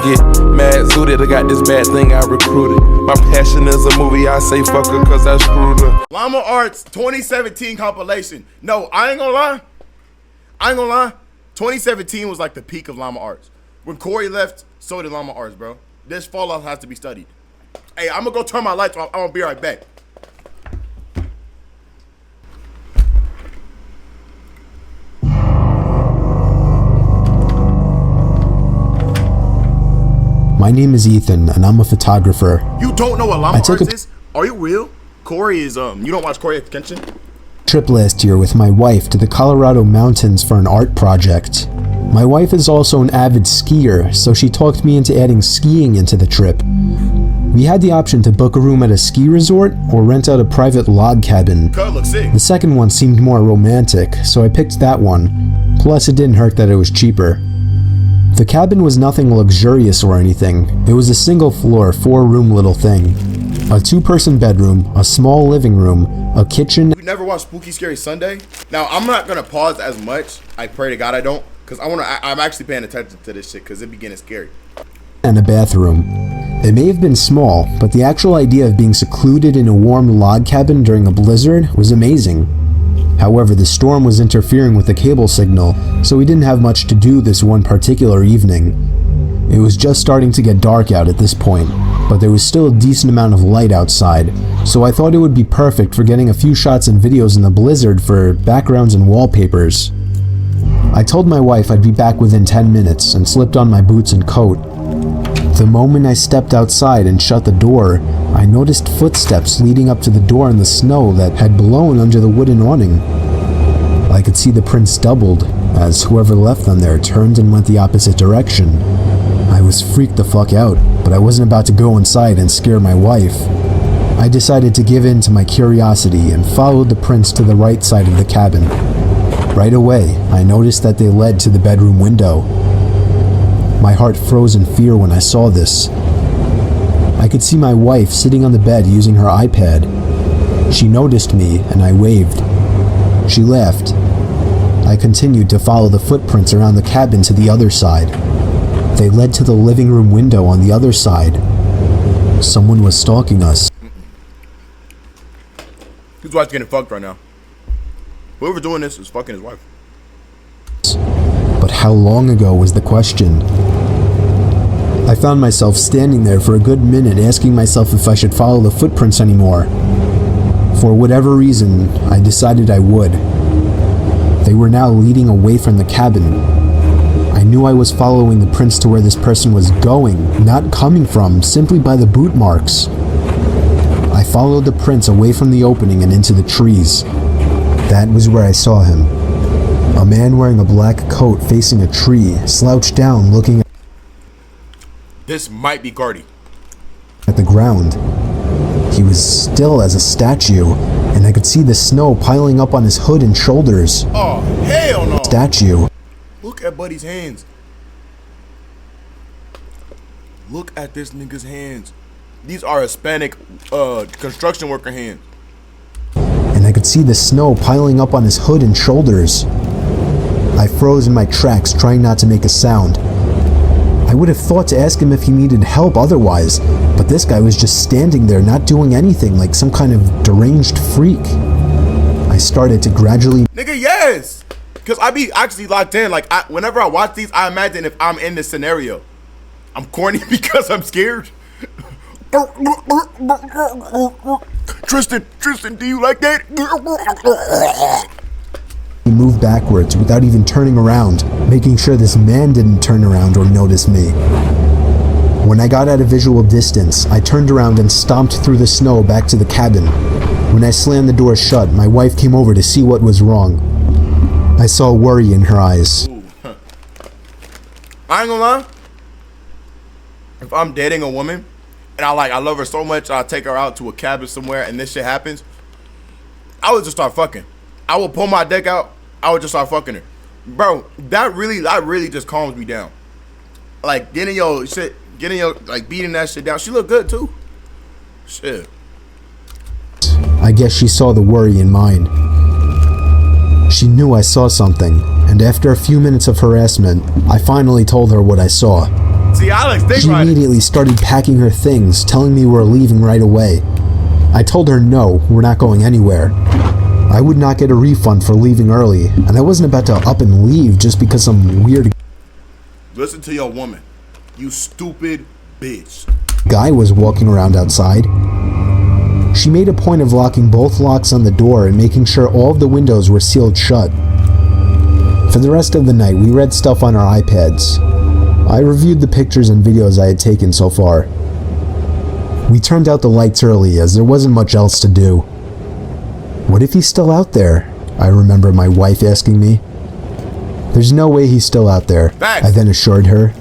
get mad zooted. I got this bad thing I recruited. My passion is a movie, I say fuck her cause I screwed her. Llama Arts 2017 compilation. No, I ain't gonna lie. 2017 was like the peak of Llama Arts. When Corey left, so did Llama Arts, bro. This fallout has to be studied. Hey, I'm gonna go turn my lights off. I'm gonna be right back. My name is Ethan, and I'm a photographer. You don't know what Llama Arts is? Are you real? Corey is, you don't watch Corey at Kenshin? Trip last year with my wife to the Colorado mountains for an art project. My wife is also an avid skier, so she talked me into adding skiing into the trip. We had the option to book a room at a ski resort or rent out a private log cabin. The second one seemed more romantic, so I picked that one. Plus, it didn't hurt that it was cheaper. The cabin was nothing luxurious or anything. It was a single floor, 4-room little thing. A 2-person bedroom, a small living room, a kitchen. You never watched Spooky Scary Sunday? Now, I'm not gonna pause as much. I pray to God I don't, because I'm actually paying attention to this shit, because it be getting scary. And a bathroom. It may have been small, but the actual idea of being secluded in a warm log cabin during a blizzard was amazing. However, the storm was interfering with the cable signal, so we didn't have much to do this one particular evening. It was just starting to get dark out at this point, but there was still a decent amount of light outside, so I thought it would be perfect for getting a few shots and videos in the blizzard for backgrounds and wallpapers. I told my wife I'd be back within 10 minutes and slipped on my boots and coat. The moment I stepped outside and shut the door, I noticed footsteps leading up to the door in the snow that had blown under the wooden awning. I could see the prints doubled, as whoever left them there turned and went the opposite direction. I was freaked the fuck out, but I wasn't about to go inside and scare my wife. I decided to give in to my curiosity and followed the prints to the right side of the cabin. Right away, I noticed that they led to the bedroom window. My heart froze in fear when I saw this. I could see my wife sitting on the bed using her iPad. She noticed me and I waved. She laughed. I continued to follow the footprints around the cabin to the other side. They led to the living room window on the other side. Someone was stalking us. His wife's getting fucked right now. Whoever doing this is fucking his wife. But how long ago was the question? I found myself standing there for a good minute asking myself if I should follow the footprints anymore. For whatever reason, I decided I would. They were now leading away from the cabin. I knew I was following the prints to where this person was going, not coming from, simply by the boot marks. I followed the prints away from the opening and into the trees. That was where I saw him. A man wearing a black coat facing a tree, slouched down looking This might be Cardi. at the ground. He was still as a statue, and I could see the snow piling up on his hood and shoulders. Oh, hell no. Statue. Look at Buddy's hands. Look at this nigga's hands. These are Hispanic construction worker hands. And I could see the snow piling up on his hood and shoulders. I froze in my tracks, trying not to make a sound. I would have thought to ask him if he needed help otherwise, but this guy was just standing there not doing anything, like some kind of deranged freak. I started to gradually... Nigga, yes! Because I be actually locked in. Like, whenever I watch these, I imagine if I'm in this scenario. I'm corny because I'm scared. Tristan, do you like that? He moved backwards without even turning around, making sure this man didn't turn around or notice me. When I got at a visual distance, I turned around and stomped through the snow back to the cabin. When I slammed the door shut, my wife came over to see what was wrong. I saw worry in her eyes. Ooh. I ain't gonna lie. If I'm dating a woman and I love her so much, I'll take her out to a cabin somewhere and this shit happens, I would just start fucking. I would pull my dick out. I would just start fucking her. Bro, that really just calms me down. Like, beating that shit down. She look good too. Shit. I guess she saw the worry in mine. She knew I saw something, and after a few minutes of harassment, I finally told her what I saw. See, Alex, think She right. immediately started packing her things, telling me we're leaving right away. I told her no, we're not going anywhere. I would not get a refund for leaving early, and I wasn't about to up and leave just because some weird Listen to your woman. You stupid bitch. guy was walking around outside. She made a point of locking both locks on the door and making sure all of the windows were sealed shut. For the rest of the night, we read stuff on our iPads. I reviewed the pictures and videos I had taken so far. We turned out the lights early as there wasn't much else to do. What if he's still out there? I remember my wife asking me. There's no way he's still out there, Facts. I then assured her.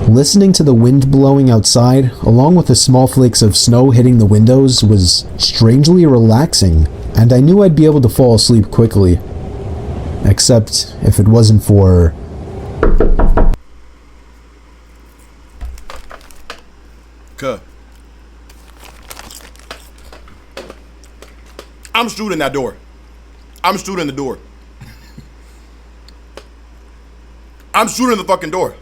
Listening to the wind blowing outside, along with the small flakes of snow hitting the windows, was strangely relaxing, and I knew I'd be able to fall asleep quickly. Except if it wasn't for... Cuh. I'm shooting that door. I'm shooting the door. I'm shooting the fucking door.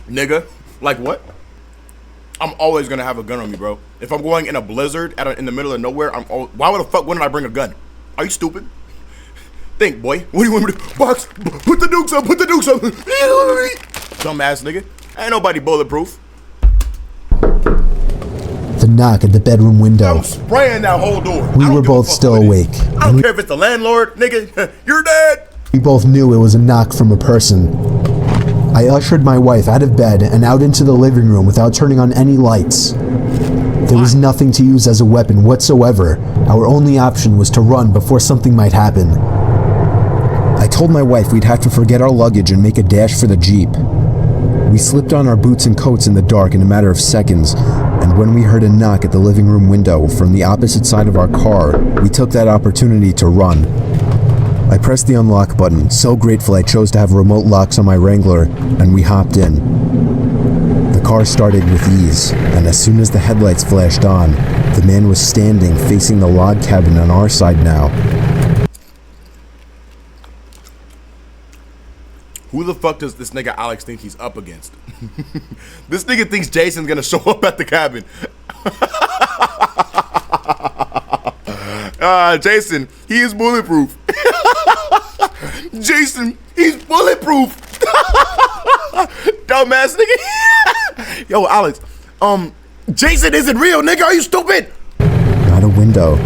Nigga. Like what? I'm always gonna have a gun on me, bro. If I'm going in a blizzard in the middle of nowhere, why the fuck wouldn't I bring a gun? Are you stupid? Think, boy. What do you want me to do? Box. Put the dukes up. Put the dukes up. Dumbass nigga. Ain't nobody bulletproof. the knock at the bedroom window. I'm spraying that whole door. We were both still awake. I don't care if it's the landlord, nigga. You're dead. We both knew it was a knock from a person. I ushered my wife out of bed and out into the living room without turning on any lights. There was nothing to use as a weapon whatsoever. Our only option was to run before something might happen. I told my wife we'd have to forget our luggage and make a dash for the Jeep. We slipped on our boots and coats in the dark in a matter of seconds, and when we heard a knock at the living room window from the opposite side of our car, we took that opportunity to run. I pressed the unlock button, so grateful I chose to have remote locks on my Wrangler, and we hopped in. The car started with ease, and as soon as the headlights flashed on, the man was standing facing the log cabin on our side now. Who the fuck does this nigga Alex think he's up against? This nigga thinks Jason's gonna show up at the cabin. Jason, he is bulletproof. Jason, he's bulletproof. Dumbass nigga. Yo, Alex, Jason isn't real, nigga. Are you stupid? Not a window,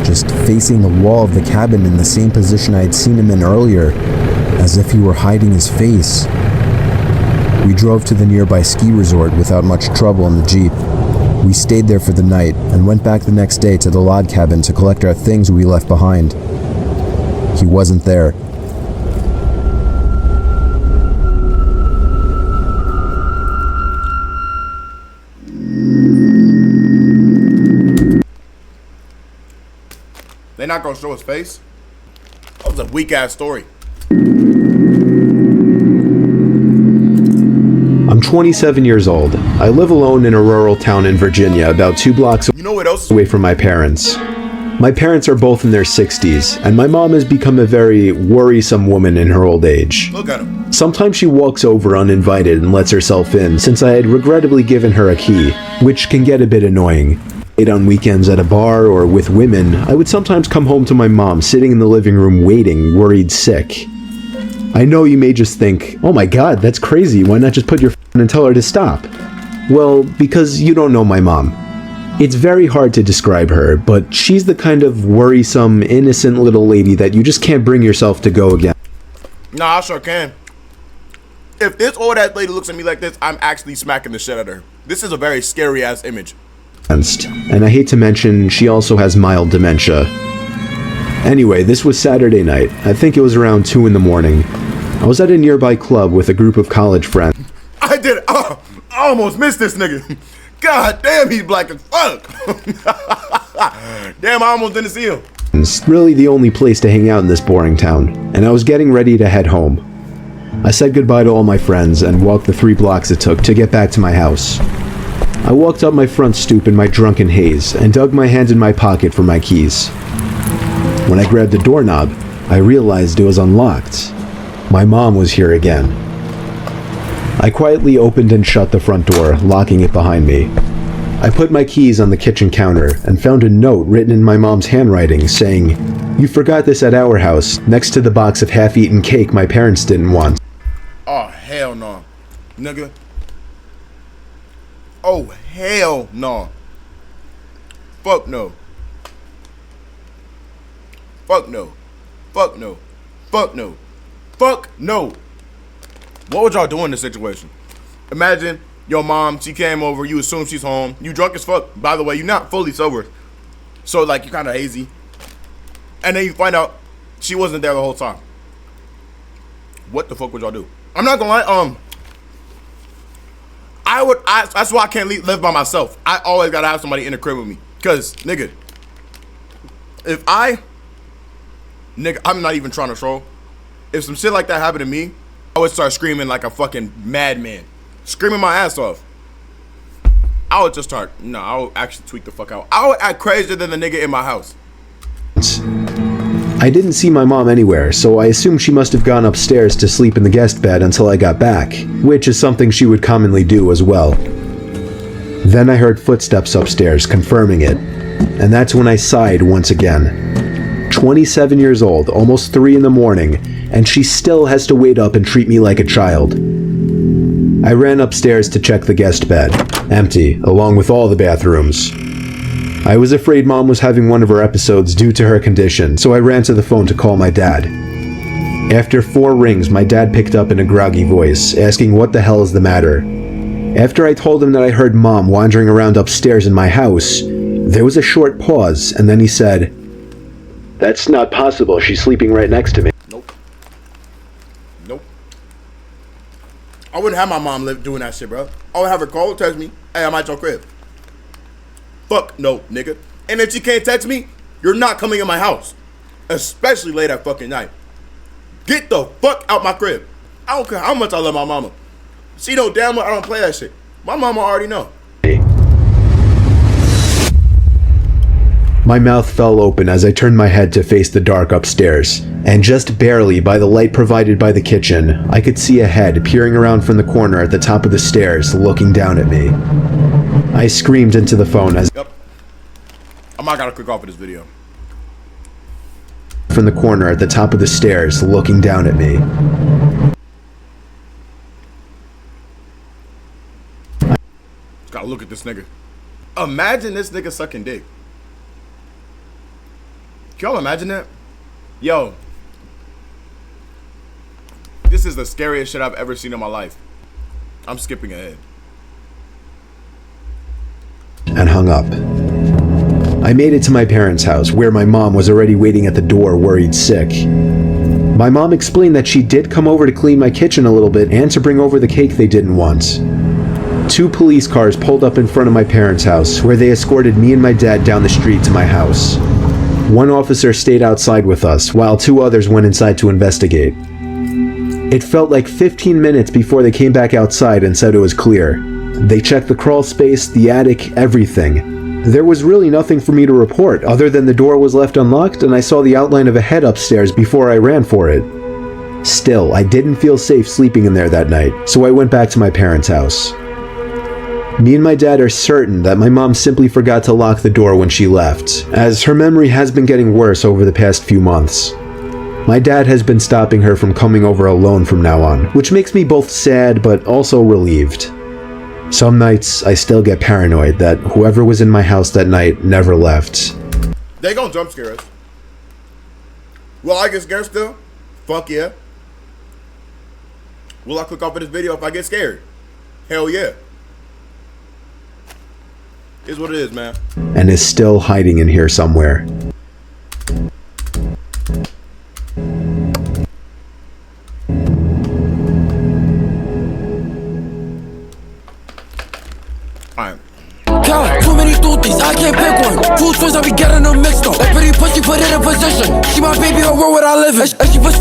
just facing the wall of the cabin in the same position I had seen him in earlier, as if he were hiding his face. We drove to the nearby ski resort without much trouble in the Jeep. We stayed there for the night and went back the next day to the log cabin to collect our things we left behind. He wasn't there. They not gonna show his face? That was a weak ass story. I'm 27 years old. I live alone in a rural town in Virginia, about 2 blocks You know what else? away from my parents. My parents are both in their 60s, and my mom has become a very worrisome woman in her old age. Look at him. Sometimes she walks over uninvited and lets herself in, since I had regrettably given her a key, which can get a bit annoying. Late on weekends at a bar or with women, I would sometimes come home to my mom sitting in the living room waiting, worried sick. I know you may just think, oh my god, that's crazy, why not just put your phone and tell her to stop? Well, because you don't know my mom. It's very hard to describe her, but she's the kind of worrisome, innocent little lady that you just can't bring yourself to go again. Nah, I sure can. If this old ass lady looks at me like this, I'm actually smacking the shit out of her. This is a very scary ass image. And I hate to mention, she also has mild dementia. Anyway, this was Saturday night. I think it was around 2 in the morning. I was at a nearby club with a group of college friends. I did it. Oh, I almost missed this nigga. God damn, he's black as fuck. Damn, I almost didn't see him. It's really the only place to hang out in this boring town, and I was getting ready to head home. I said goodbye to all my friends and walked the 3 blocks it took to get back to my house. I walked up my front stoop in my drunken haze and dug my hand in my pocket for my keys. When I grabbed the doorknob, I realized it was unlocked. My mom was here again. I quietly opened and shut the front door, locking it behind me. I put my keys on the kitchen counter and found a note written in my mom's handwriting saying, "You forgot this at our house, next to the box of half-eaten cake my parents didn't want." Oh, hell no. Nigga. Oh, hell no. Fuck no. Fuck no. Fuck no. Fuck no. Fuck no. What would y'all do in this situation? Imagine your mom, she came over, you assume she's home, you drunk as fuck. By the way, you're not fully sober. So like you're kinda hazy. And then you find out she wasn't there the whole time. What the fuck would y'all do? I'm not gonna lie, that's why I can't live by myself. I always gotta have somebody in the crib with me. Cause, nigga, I'm not even trying to troll. If some shit like that happened to me, I would start screaming like a fucking madman. Screaming my ass off. I would actually tweak the fuck out. I would act crazier than the nigga in my house. I didn't see my mom anywhere, so I assumed she must have gone upstairs to sleep in the guest bed until I got back, which is something she would commonly do as well. Then I heard footsteps upstairs, confirming it, and that's when I sighed once again. 27 years old, almost 3 in the morning, and she still has to wait up and treat me like a child. I ran upstairs to check the guest bed, empty, along with all the bathrooms. I was afraid Mom was having one of her episodes due to her condition, so I ran to the phone to call my dad. After 4 rings, my dad picked up in a groggy voice, asking what the hell is the matter. After I told him that I heard Mom wandering around upstairs in my house, there was a short pause, and then he said, "That's not possible, she's sleeping right next to me." Nope. I wouldn't have my mom doing that shit, bro. I would have her call, text me, "Hey, I'm at your crib." Fuck no, nigga. And if she can't text me, you're not coming in my house. Especially late at fucking night. Get the fuck out my crib. I don't care how much I love my mama. She know damn well I don't play that shit. My mama already know. My mouth fell open as I turned my head to face the dark upstairs, and just barely by the light provided by the kitchen, I could see a head peering around from the corner at the top of the stairs, looking down at me. I screamed into the phone as I might gotta click off of this video. From the corner at the top of the stairs, looking down at me. Just gotta look at this nigga. Imagine this nigga sucking dick. Can y'all imagine that? Yo. This is the scariest shit I've ever seen in my life. I'm skipping ahead. And hung up. I made it to my parents' house, where my mom was already waiting at the door, worried sick. My mom explained that she did come over to clean my kitchen a little bit and to bring over the cake they didn't want. 2 police cars pulled up in front of my parents' house, where they escorted me and my dad down the street to my house. 1 officer stayed outside with us, while 2 others went inside to investigate. It felt like 15 minutes before they came back outside and said it was clear. They checked the crawl space, the attic, everything. There was really nothing for me to report, other than the door was left unlocked and I saw the outline of a head upstairs before I ran for it. Still, I didn't feel safe sleeping in there that night, so I went back to my parents' house. Me and my dad are certain that my mom simply forgot to lock the door when she left, as her memory has been getting worse over the past few months. My dad has been stopping her from coming over alone from now on, which makes me both sad but also relieved. Some nights, I still get paranoid that whoever was in my house that night never left. They gonna jump scare us. Will I get scared still? Fuck yeah. Will I click off of this video if I get scared? Hell yeah. Is what it is, man. And is still hiding in here somewhere. Alright. God, too many thoughts, I can't pick one. Two stories, I be getting them mixed up. That pretty pussy put it in position. She my baby, her world, what I live in. And she was